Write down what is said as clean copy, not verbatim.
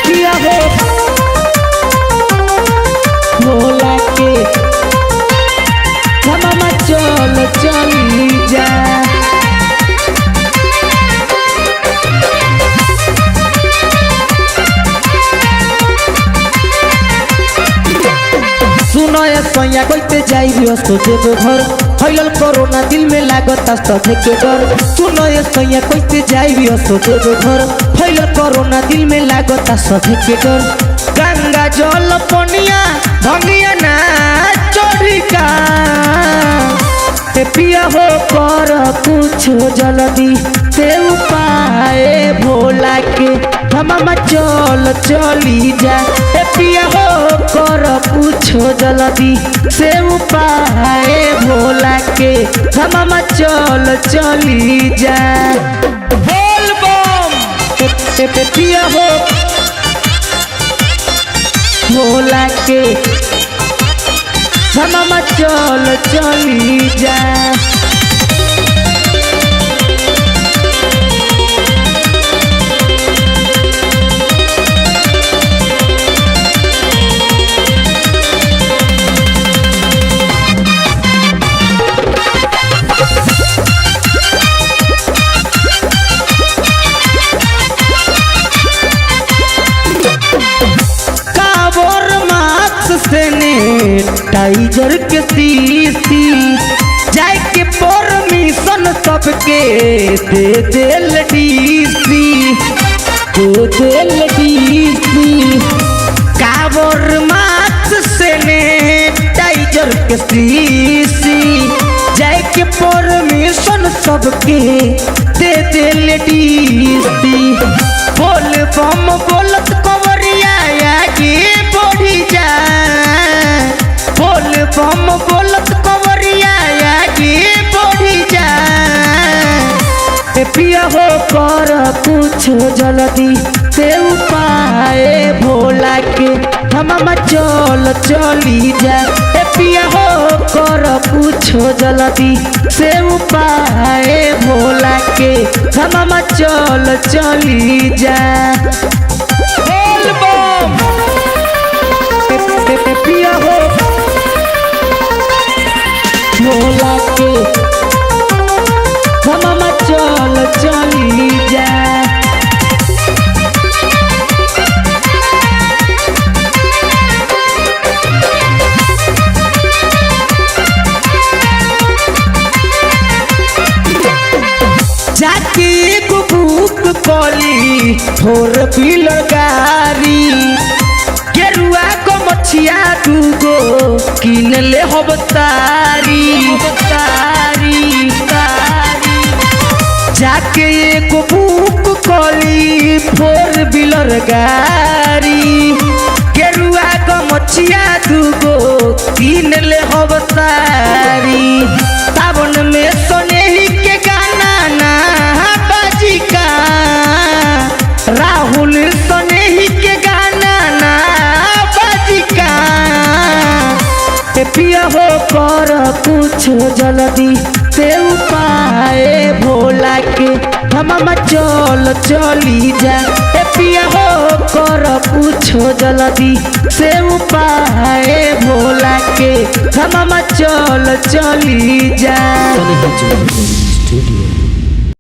पिया हो भोला के धमामा चल चली जा। सुनो ये सैया कोइते जाइबी सोचे तो घर फैलल कोरोना दिल में लागता सधे के डर। सुनो ये सैया कोइते जाइबी सोचे तो घर फैलल कोरोना दिल में लागता सधे के डर। गंगा जल पनिया भंगिया ना चोरिका पिया हो कर कुछ जल्दी से उपाय भोला के धमामा चल चली जा। पिया हो कर पूछो जल्दी से उपाय भोला के धमामा चल चली जा। बोल बम पिया हो भोला के धमामा चल चली जा। टाइगर के सीसी जाए के परमिशन सबके दे दिल डीसी काबर मात से ने टाइगर के सीसी जाए के परमिशन सबके दे दिल डीसी। बोल बम बोलत कवरिया आगे बढ़ी जा। बोल बम बोलत कवरिया आगे बढ़ी जा। पिया हो कर पूछो जल्दी से उपाय भोला के धमामा चल चली जा। पिया हो कर पूछो जल्दी से उपाय भोला के धमामा चल चली जा। बोल बम पिया हो भोला के धमामा चल चली जा। जाके एक बुक कली फोर व्हीलर गाड़ी गेरुआ को मछिया दूगो किन ले हब तारी। जाके एक बुक कली फोर व्हीलर गाड़ी गेरुआ को मछिया दूगो किन ले हब तारी। सावन में सोनेही के गाना ना बाजी का राहुल सोनेही के गाना ना बाजी का। पिया हो कर पूछो जल्दी से उपाय भोला के धमामा चल चली जा। पिया हो कर पूछो जल्दी से उपाय भोला के धमामा चल चली जा।